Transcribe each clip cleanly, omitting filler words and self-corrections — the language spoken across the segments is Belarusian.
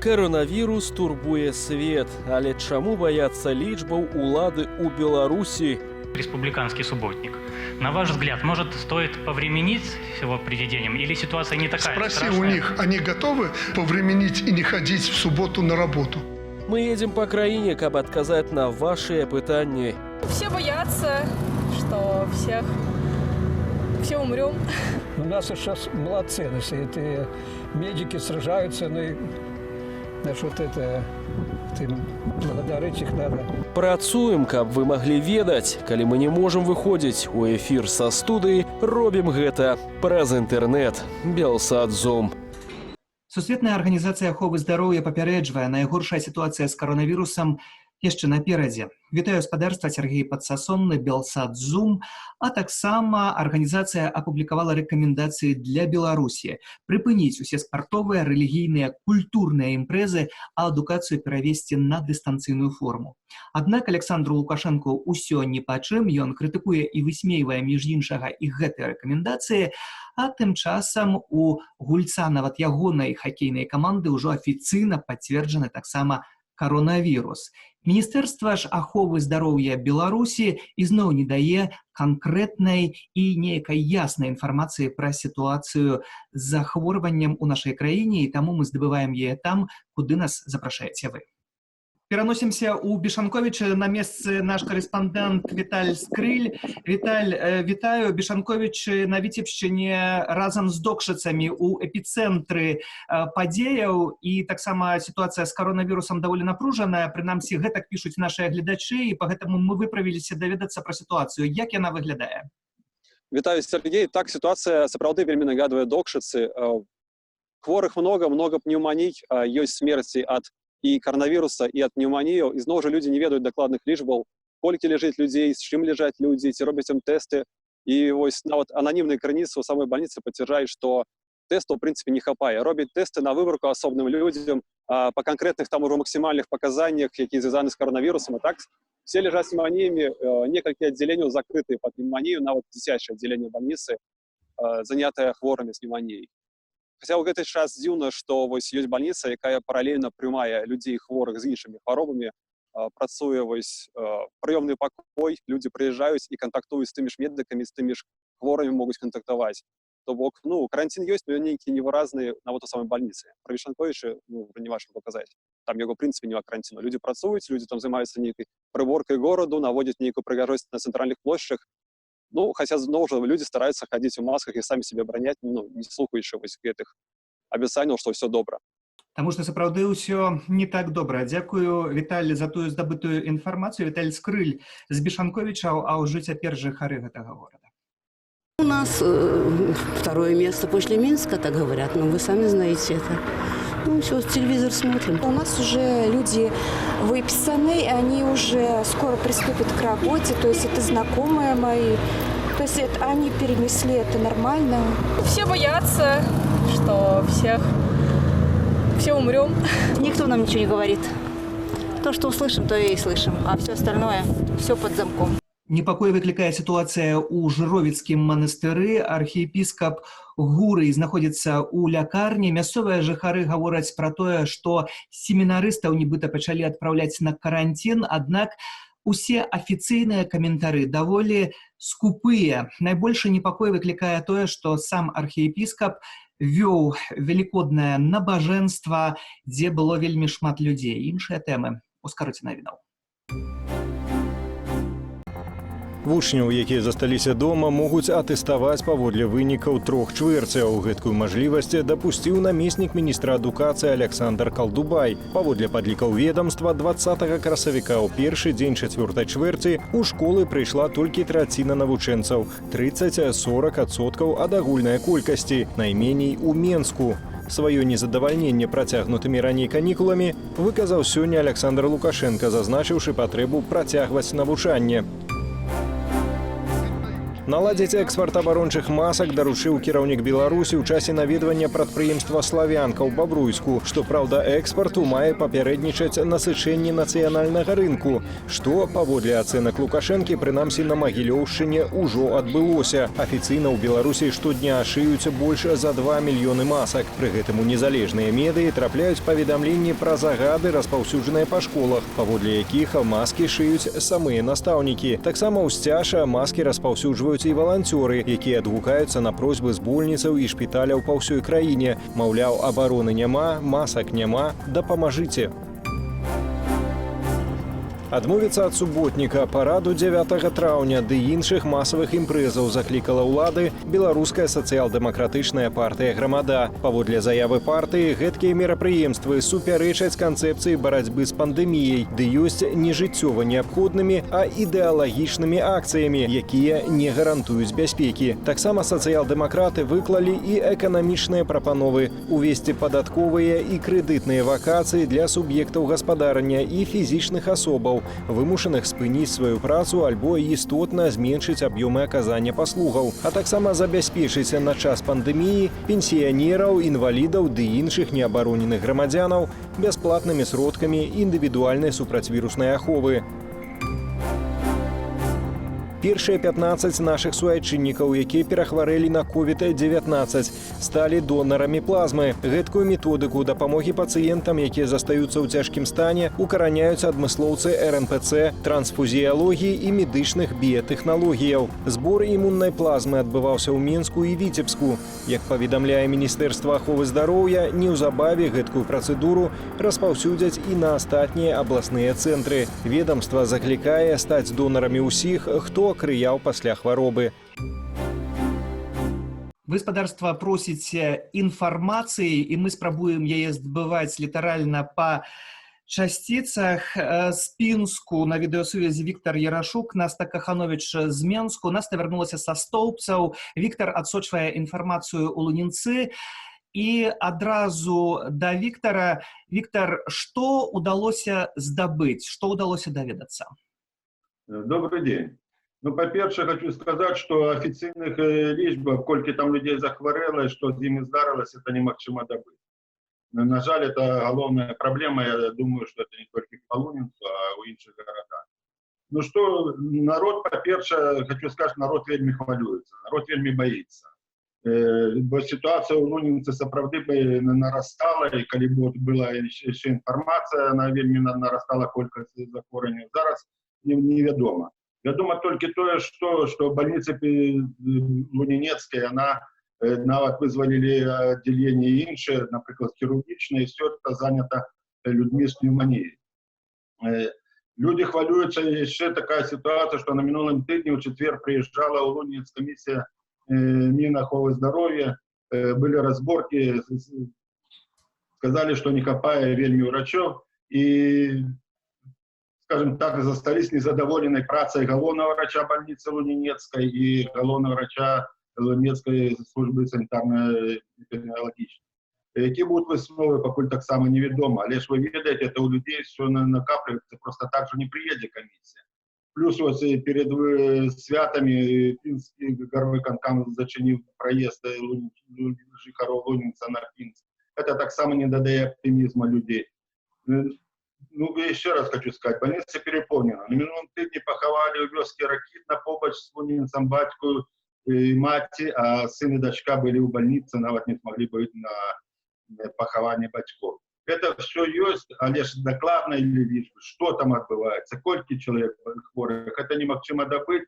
Коронавірус турбуе свет, але чаму баяцца лічбаў улады ў Беларусі? Республиканский субботник. На ваш взгляд, может, стоит повременить с его приведением или ситуация не такая Спроси страшная? у них, они готовы повременить и не ходить в субботу на работу? Мы едем по краіне, каб адказаць на ваши пытанні. Все боятся, что все умрем. У нас сейчас молодцы, эти медики сражаются, вот это, благодарить их надо. Працуем, каб вы маглі ведаць, калі мы не можем выходзіць у эфір са студыі, робім гэта праз інтэрнэт. Белсад-Зум. Сусветная арганізацыя аховы здароўя папярэджвае, найгоршая сітуацыя з каронавірусам яшчэ наперадзе. Вітаю спадарства, Сергей Падсасонны, Белсад-Зум, а таксама арганізацыя апублікавала рэкамендацыі для Беларусі прыпыніць усе спартовыя, рэлігійныя, культурныя імпрэзы, а адукацыю перавесці на дыстанцыйную форму. Аднак Александру Лукашэнку ўсё ніпачым, ён крытыкуе і высмейвае між іншага і гэтыя рэкамендацыі, а тым часам у гульца нават ягонай хакейнай каманды ўжо афіцыйна пацверджаны таксама коронавірус. Міністэрства ж аховы здароўя Беларусі ізноў не дае канкрэтнай і нейкай яснай інфармацыі пра сітуацыю з захворваннем у нашай краіне, і таму мы здабываем яе там, куды нас запрашаеце вы. Пераносімся ў Бешанковіча, на месцы наш карэспандэнт Віталь Скрыль. Віталь, вітаю. Бешанковіч на Віцебшчыне разам з докшыцамі ў эпіцэнтры падзеяў, і таксама сітуацыя з каронавірусам даволі напружаная, прынамсі гэтак пішуць нашыя гледачы, і па гэтаму мы выправіліся даведацца пра сітуацыю. Як яна выглядае? Вітаю, Сергей. Так, сітуацыя сапраўды вельмі нагадвае докшыцы. Хворых много пнеўманій, ёсць смерці ад і каранавіруса, і ад пнеўманіяў, і зноў жа людзі не ведаюць дакладных лічбаў, колькі ляжыць людзей, з чым ляжаць людзі, ці робяць ім тэсты. І вось нават ананімныя крыніцы ў самой бальніцы пацвярджаюць, што тэстаў, у прынцыпе, не хапае. Робяць тэсты на выбарку асобным людзям па канкрэтных там ужо максімальных паказаннях, якія звязаны з каранавірусам. А так все ляжаць з пнеўманіямі, некалькі аддзяленняў закрытыя пад пнеўманію, нават дзіцячае аддзяленне бальніцы занятае хворымі з пнеўманіяй. Хаця ў гэты час дзіўна, што вось ёсць бальніца, якая паралельна прымае людзей хворых з іншымі хваробамі, працуе вось прыёмны пакой, людзі прыязджаюць і кантактуюць з тымі ж медыкамі, з тымі ж хворымі могуць кантактаваць. То бок, каранцін ёсць, но ён нейкі невыразны нават у самой бальніцы. Пра Бешанковіча не важна паказаць. Там яго, у прынцыпе, няма каранціну. Людзі працуюць, людзі там займаюцца нейкай прыборкай гораду, наводзяць нейкую прыгажосць на цэнтральных плошчах. Хаця зноў жа людзі стараюцца хадзіць у масках і самі себе абараняць, не слухаючы вось гэтых абяцанняў, што ўсё добра. Таму што сапраўды ўсё не так добра. Дзякую, Віталь, за тую здабытую інфармацыю. Віталь Скрыль з Бешанковічаў, а ўжо цяпер жыхары гэтага горада. У нас второе место после Минска, так говорят, но вы сами знаете это. Все, телевизор смотрим. У нас уже люди выписаны, и они уже скоро приступят к работе, то есть это знакомые мои. То есть они перенесли это нормально. Все боятся, что все умрем. Никто нам ничего не говорит. То, что услышим, то и слышим, а все остальное, все под замком. Непакой выклікае сітуацыя ў Жыровіцкім манастыры. Архіепіскап Гурый знаходзіцца ў лякарні. Мясцовыя жыхары гавораць пра тое, што семінарыстаў нібыта пачалі адпраўляць на каранцін, аднак усе афіцыйныя каментары даволі скупыя. Найбольшы непакой выклікае тое, што сам архіепіскап вёў велікоднае набажэнства, дзе было вельмі шмат людзей. Іншыя тэмы у скароце навінаў. Вучняў, якія засталіся дома, могуць атэставаць паводле вынікаў 3 чвэрцяў. Гэткую мажлівасць дапусціў намеснік міністра адукацыі Александр Калдубай. Паводле падлікаў ведамства, 20 красавіка ў першы дзень 4-й чвэрці у школы прыйшла толькі траціна навучэнцаў, 30-40% ад агульнай колькасці, найменей у Менску. Сваё незадавальненне працягнутымі раней канікуламі выказаў сёння Александр Лукашенко, зазначыўшы патрэбу працягваць навучанне. Наладзіць экспарт абарончых масак даручыў кіраўнік Беларусі ў часе наведвання прадпрыемства «Славянка» ў Бабруйску. Што праўда, экспарту мае папярэднічаць насычэнне нацыянальнага рынку, што, паводле ацэнак Лукашэнкі, прынамсі на Магілёўшчыне ўжо адбылося. Афіцыйна ў Беларусі штодня шыюць больш за 2 мільёны масак. Пры гэтым у незалежныя медыі трапляюць паведамленні пра загады, распаўсюджаныя па школах, паводле якіх маскі шыюць самыя настаўнікі. Таксама ў Сцяша маскі распаўсюджваюць і валанцёры, якія адгукаюцца на просьбы з больніцаў і шпіталяў па ўсёй краіне. Маўляў, абароны няма, масак няма, дапамажыце. Адмовіцца ад суботніка, параду 9 траўня ды іншых масавых імпрэзаў заклікала ўлады беларуская сацыял-дэмакратычная партыя «Грамада». Паводле заявы партыі, гэткія мерапрыемствы супярэчаць канцэпцыі барацьбы з пандэміяй, ды ёсць не жыццёва неабходнымі, а ідэалагічнымі акцыямі, якія не гарантуюць бяспекі. Таксама сацыял-дэмакраты выклалі і эканамічныя прапановы увесці падатковыя і крэдытныя вакацыі для суб'ектаў гаспадарання і фізічных асобаў, вымушаных спыніць сваю працу альбо істотна зменшыць аб'ёмы аказання паслугаў, а таксама забяспечыць на час пандэміі пенсіянераў, інвалідаў ды іншых неабароненых грамадзянаў бясплатнымі сродкамі індывідуальнай супрацьвіруснай аховы. Першыя 15 нашых суайчыннікаў, якія перахварэлі на COVID-19, сталі донарамі плазмы. Гэткую методыку дапамогі пацыентам, якія застаюцца ў цяжкім стане, укараняюць адмыслоўцы РНПЦ, трансфузіялогіі і медычных біятэхналогіяў. Збор імуннай плазмы адбываўся ў Мінску і Віцебску. Як паведамляе Міністэрства аховы здароўя, неўзабаве гэткую працэдуру распаўсюдзяць і на астатнія абласныя цэнтры. Ведамства заклікае стаць донарамі ўсіх, хто крыяў пасля хваробы. Гаспадарства просіць інфармацыі, і мы спрабуем яе здабываць літаральна па часціцах. З Пінску на відэасувязі Віктар Ярашук, Наста Каханович з Менску. Наста вярнулася са Стоўбцаў. Віктар адсочвае інфармацыю ў Лунінцы. І адразу да Віктара. Віктар, што ўдалося здабыць, што ўдалося даведацца? Добрый день. Ну, по-перше, хочу сказать, что официальных лічб, колькі там людей захворело, что з ними здарилось, это немагчыма добыть. На жаль, это головная проблема. Я думаю, что это не только по Лунинцу, а у іншых городах. Ну что, народ, по-перше, хочу сказать, народ вельмі хвалюется, народ вельмі боится. Бо ситуация у Лунинцы сапраўды нарастала, и калі была еще информация, она вельмі нарастала колькасць захворванняў. Зараз невядома. Вядома толькі тое, што больница Лунинецкая, она нават вызвалілі аддзяленне іншае, напрыклад, хірургічнае, і все это занято людьми з пневмоніяй. Люди хвалююцца, яшчэ такая ситуация, что на мінулым тыдні ў чацвер приезжала ў Лунинец комиссия Мінаховы здароўя, были разборки, сказали, что не хапае вельмі врачоў, и, скажем так, застались незадоволенной працей головного врача больницы Лунинецкой и головного врача Лунинецкой службы санитарно-эпидемиологичной. Які будут высновы, пакуль таксама невядома. Але ж вы ведаете, это у людей все накапливается, просто так же не приедет комиссия. Плюс вот перед святами Пинский горвыканкам зачинил проезд жихаров Лунинца на Пинск. Это так само не додает оптимизма людей. Ну, еще раз хочу сказать, больница переполнена. На минулом тыдні поховали у вёскі Ракітна побач с Лунинцем батьку и мать, а сын и дочка были у больницы, нават не смогли быть на похование батьков. Это все есть, але ж докладно или лишь, что там отбывается, сколько человек хворых, это немагчыма добыть,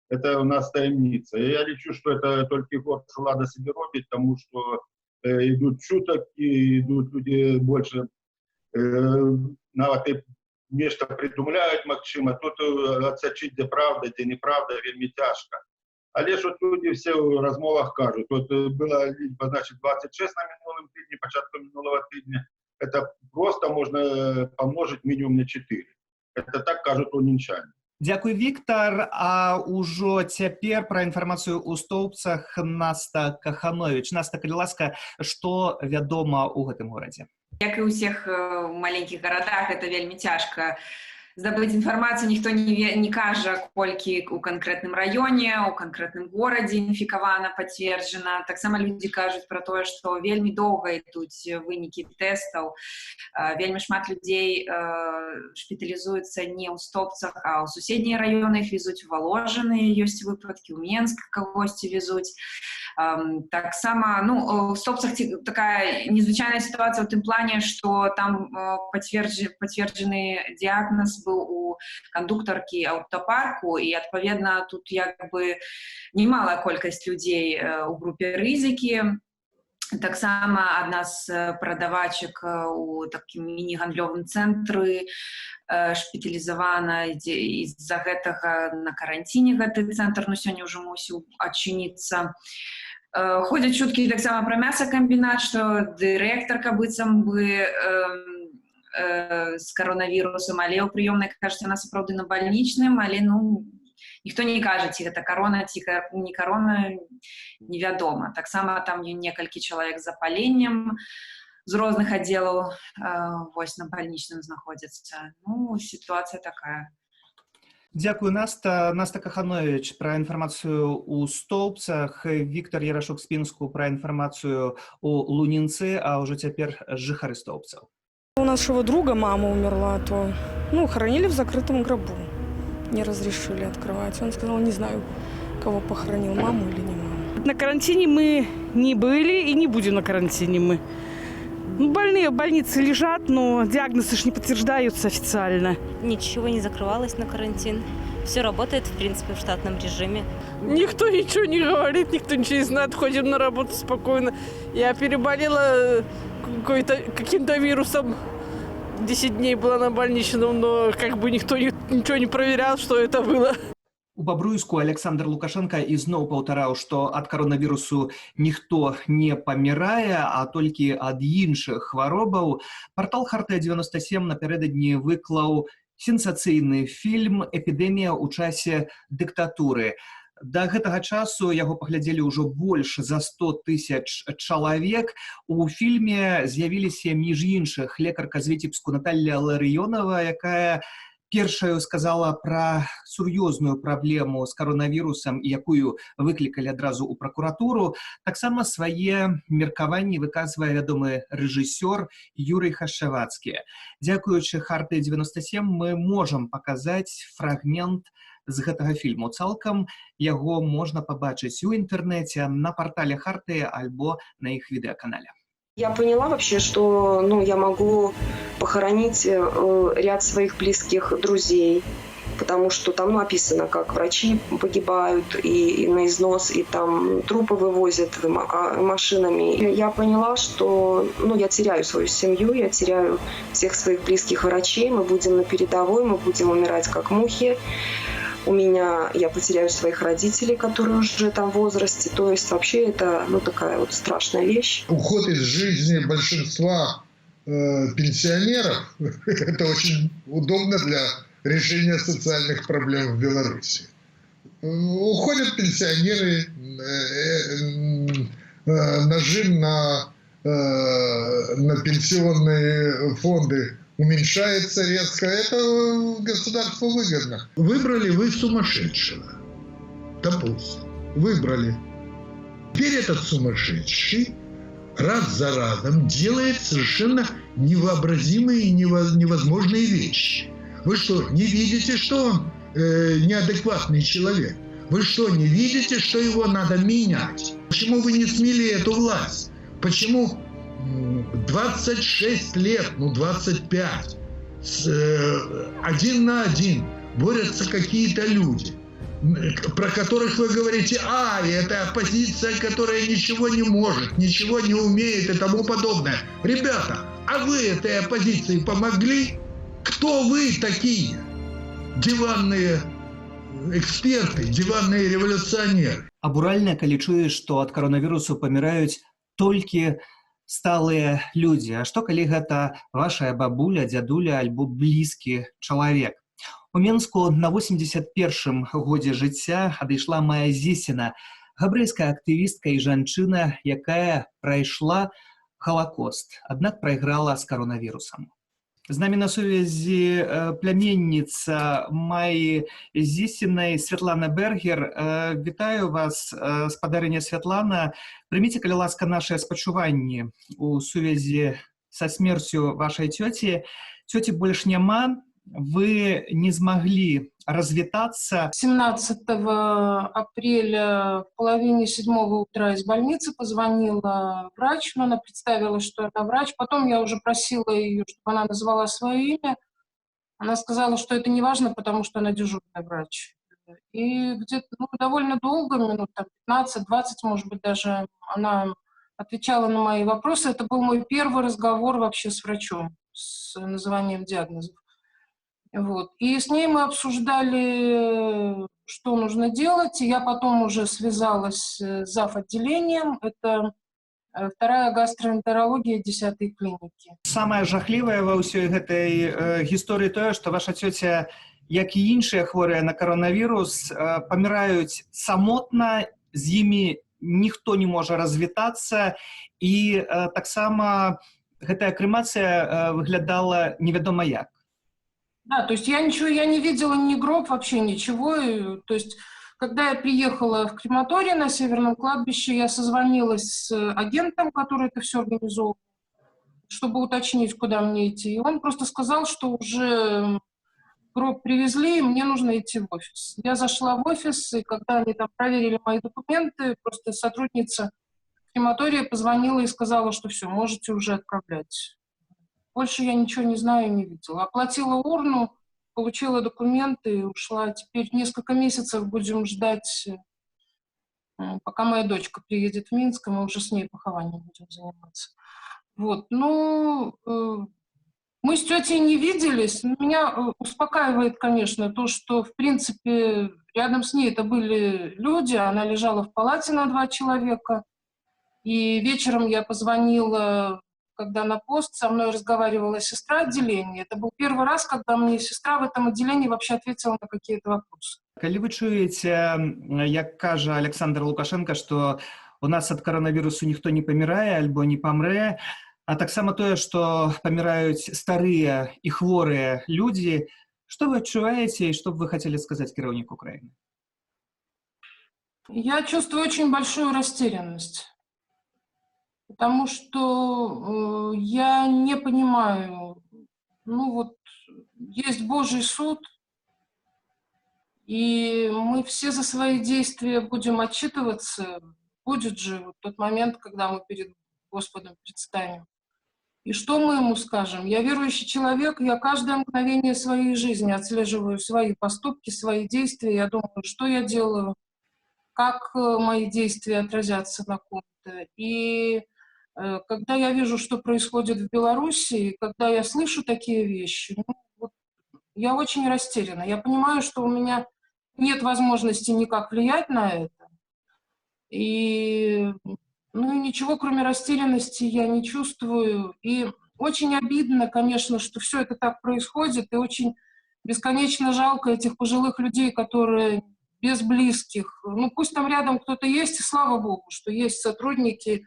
это у нас таемница. Я лечу, что это только год влада себе робит, потому что идут чуток и идут люди больше, нават и нечто придумляют магчыма, тут отсочить, где правда, где неправда, вельмі тяжко. Але ж вот люди все в размовах кажут, вот была лічба, значит, 26 на минулым тыдні, початку минулого тыдня, это просто можно помножить минимум на 4. Это так кажут лунинчане. Дякую, Віктар. А ўжо цяпер пра інфармацыю ў Стоўбцах Наста Каханович. Наста, калі ласка, што вядома ў гэтым горадзе? Як і ў ўсіх маленькіх гарадах, это вельмі цяжка здабыць інфармацыю, ніхто не кажа, колькі у канкрэтным раёне, у канкрэтным горадзе інфікавана, пацверджана. Таксама людзі кажуць пра тое, што вельмі доўга ідуць вынікі тэстаў. Вельмі шмат людзей шпіталізуюцца не ў Стопцах, а ў суседнія раёны, іх везуць у Воложаны, ёсць выпадкі, ў Менск кагосьці везуць. Таксама, у Стопцах такая незвычайная сітуацыя ў тым плане, што там пацверджаны дыягназ быў у кандуктаркі аўтапарку, і, адпаведна, тут як бы немалая колькасць людзей у групе рызыкі. Таксама адна з прадавачак у такім міні-гандлёвым цэнтры шпіталізавана, і з-за гэтага на каранціне гэты цэнтр, сёння ўжо мусіў адчыніцца. Ходзяць чуткі таксама пра мясакамбінат, што дырэктарка быццам бы з каронавірусам, але ў прыёмнай кажуць, яна сапраўды на бальнічным, але ніхто не кажа, ці гэта карона, ці не карона, невядома. Таксама там некалькі чалавек з запаленнем з розных аддзелаў вось на бальнічным знаходзяцца. Сітуацыя такая. Дзякую, Наста. Наста Каханович пра інфармацыю ў Столбцах, Віктор Ярашук-Спінску пра інфармацыю ў Лунінцы, а ўжо цяпер жыхары Столбцаў. У нашего друга мама умерла, то хоронили в закрытом гробу. Не разрешили открывать. Он сказал, не знаю, кого похоронил, маму или не маму. На карантине мы не были и не будем на карантине мы. Больные в больнице лежат, но диагнозы ж не подтверждаются официально. Ничего не закрывалось на карантин. Все работает, в принципе, в штатном режиме. Никто ничего не говорит, никто ничего не знает. Ходим на работу спокойно. Я переболела каким-то вирусом. 10 дней была на больничном, но никто ничего не проверял, что это было. У Бабруйску Александр Лукашенко ізноў паўтараў, што ад каронавірусу ніхто не памірае, а толькі ад іншых хваробаў. Партал «Хартыя-97» напярэдадні выклаў сенсацыйны фільм «Эпідэмія ў часе дыктатуры». Да гэтага часу яго паглядзелі ўжо больш за 100 тысяч чалавек. У фільме з'явіліся, між іншых, лекарка з Віцебску Наталля Ларыёнова, якая першаю сказала пра сур'ёзную праблему з каронавірусам, якую выклікалі адразу ў пракуратуру. Таксама свае меркаванні выказвае вядомы рэжысёр Юрый Хашчавацкі. Дзякуючы «Хартыі-97» мы можам паказаць фрагмент з гэтага фільму. Цалкам яго можна пабачыць у інтэрнэце, на партале Хартыі альбо на іх відэаканале. Я поняла вообще, что я могу похоронить ряд своих близких друзей, потому что там описано, как врачи погибают и на износ, и там трупы вывозят машинами. И я поняла, что я теряю свою семью, я теряю всех своих близких врачей, мы будем на передовой, мы будем умирать как мухи. Я потеряю своих родителей, которые уже там в возрасте. То есть вообще это такая вот страшная вещь. Уход из жизни большинства пенсионеров – это очень удобно для решения социальных проблем в Беларуси. Уходят пенсионеры, нажим на пенсионные фонды уменьшается резко, это государству выгодно. Выбрали вы сумасшедшего, допустим, выбрали. Теперь этот сумасшедший раз за разом делает совершенно невообразимые и невозможные вещи. Вы что, не видите, что он неадекватный человек? Вы что, не видите, что его надо менять? Почему вы не смели эту власть? Почему 26 лет, 25, один на один борются какие-то люди, про которых вы говорите, это оппозиция, которая ничего не может, ничего не умеет и тому подобное. Ребята, а вы этой оппозиции помогли? Кто вы такие? Диванные эксперты, диванные революционеры. Абуральна, калі чуеш, што ад каронавірусу паміраюць толькі сталыя людзі. А што калі гэта вашая бабуля, дзядуля альбо блізкі чалавек? У Менску на 81-м годзе жыцця адышла Майя Зісіна, габрэйская актывістка і жанчына, якая прайшла Халакост, аднак прайграла з каронавірусам. З нами на сувязі пляменніца Майі Зісінай Святлана Бергер. Вітаю вас, спадарыня Святлана. Прыміце, калі ласка, нашыя спачуванні у сувязі са смерцю вашай цёці. Цёці больш няма, вы не смогли развитаться. 17 апреля в половине 7 утра из больницы позвонила врач, но она представила, что это врач. Потом я уже просила ее, чтобы она назвала свое имя. Она сказала, что это не важно, потому что она дежурный врач. И где-то довольно долго, минут 15-20, может быть, даже она отвечала на мои вопросы. Это был мой первый разговор вообще с врачом, с называнием диагнозов. Вот. И с ней мы обсуждали, что нужно делать. И я потом уже связалась с зав. Отделением. Это вторая гастроэнтерология 10-й клиники. Самое жахливое во ўсёй гэтай гісторыі тое, што ваша цёця, як і іншыя хворыя на коронавірус, паміраюць самотна, з імі ніхто не можа развітацца, і таксама гэтая крэмацыя выглядала невядома як. Да, то есть я не видела ни гроб, вообще ничего. То есть, когда я приехала в крематорий на Северном кладбище, я созвонилась с агентом, который это все организовал, чтобы уточнить, куда мне идти. И он просто сказал, что уже гроб привезли, и мне нужно идти в офис. Я зашла в офис, и когда они там проверили мои документы, просто сотрудница крематория позвонила и сказала, что все, можете уже отправлять. Больше я ничего не знаю и не видела. Оплатила урну, получила документы и ушла. Теперь несколько месяцев будем ждать, пока моя дочка приедет в Минск, и мы уже с ней похованием будем заниматься. Вот. Ну, мы с тетей не виделись. Меня успокаивает, конечно, то, что, в принципе, рядом с ней это были люди. Она лежала в палате на 2 человека. И вечером я позвонила, когда на пост со мной разговаривала сестра отделения. Это был первый раз, когда мне сестра в этом отделении вообще ответила на какие-то вопросы. Калі вы чуеце, як кажа Александр Лукашенко, што у нас ад коронавірусу ніхто не памірае альбо не памрэ, а таксама тое, што паміраюць старыя і хворыя людзі, што вы адчуваеце і што б вы хацелі сказаць кіраўніку краіны? Я чувствую очень большую растерянность. Потому что я не понимаю, есть Божий суд, и мы все за свои действия будем отчитываться. Будет же тот момент, когда мы перед Господом предстанем. И что мы ему скажем? Я верующий человек, я каждое мгновение своей жизни отслеживаю свои поступки, свои действия. Я думаю, что я делаю, как мои действия отразятся на ком-то. И когда я вижу, что происходит в Беларуси, когда я слышу такие вещи, я очень растеряна. Я понимаю, что у меня нет возможности никак влиять на это. И ничего, кроме растерянности, я не чувствую. И очень обидно, конечно, что все это так происходит. И очень бесконечно жалко этих пожилых людей, которые без близких. Пусть там рядом кто-то есть, и слава Богу, что есть сотрудники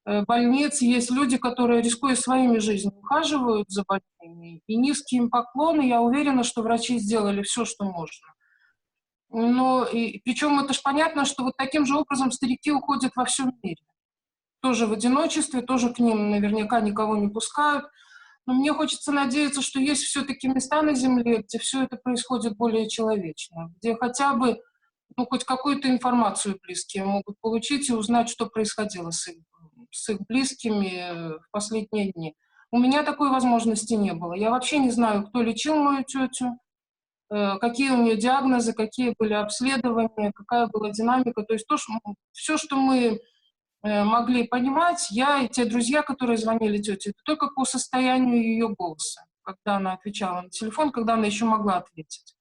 больниц, есть люди, которые, рискуя своими жизнями, ухаживают за больными. И низкий им поклон, и я уверена, что врачи сделали все, что можно. Причем это же понятно, что вот таким же образом старики уходят во всем мире. Тоже в одиночестве, тоже к ним наверняка никого не пускают. Но мне хочется надеяться, что есть все-таки места на Земле, где все это происходит более человечно, где хотя бы хоть какую-то информацию близкие могут получить и узнать, что происходило с их близкими в последние дни. У меня такой возможности не было. Я вообще не знаю, кто лечил мою тетю, какие у нее диагнозы, какие были обследования, какая была динамика. То есть все, что мы могли понимать, я и те друзья, которые звонили тете, это только по состоянию ее голоса, когда она отвечала на телефон, когда она еще могла ответить.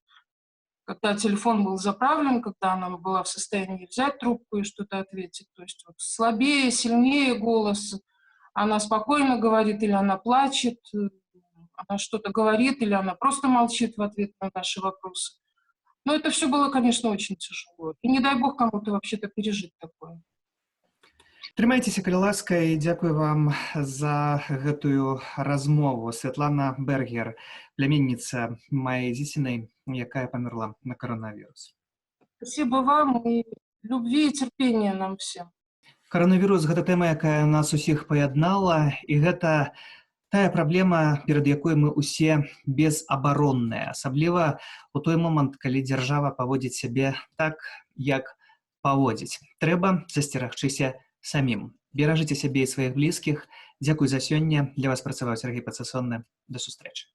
Когда телефон был заправлен, когда она была в состоянии взять трубку и что-то ответить. То есть слабее, сильнее голос, она спокойно говорит или она плачет, она что-то говорит или она просто молчит в ответ на наши вопросы. Но это все было, конечно, очень тяжело. И не дай бог кому-то вообще-то пережить такое. Трымайцеся, калі ласка, і дзякую вам за гэтую размову. Святлана Бергер, пляменніца Майі Зісінай, якая памерла на коронавірус. Спасибо вам и любви и терпения нам всем. Коронавірус – гэта тэма, якая нас усіх паяднала, і гэта тая праблема, перад якой мы ўсе безабаронныя, асабліва ў той момант, калі дзяржава паводзіць сябе так, як паводзіць. Трэба засцерагчыся самім. Беражыце сябе і сваіх блізкіх. Дзякуй за сёння. Для вас працаваў Сергей Падсасонны. До сустрэчы.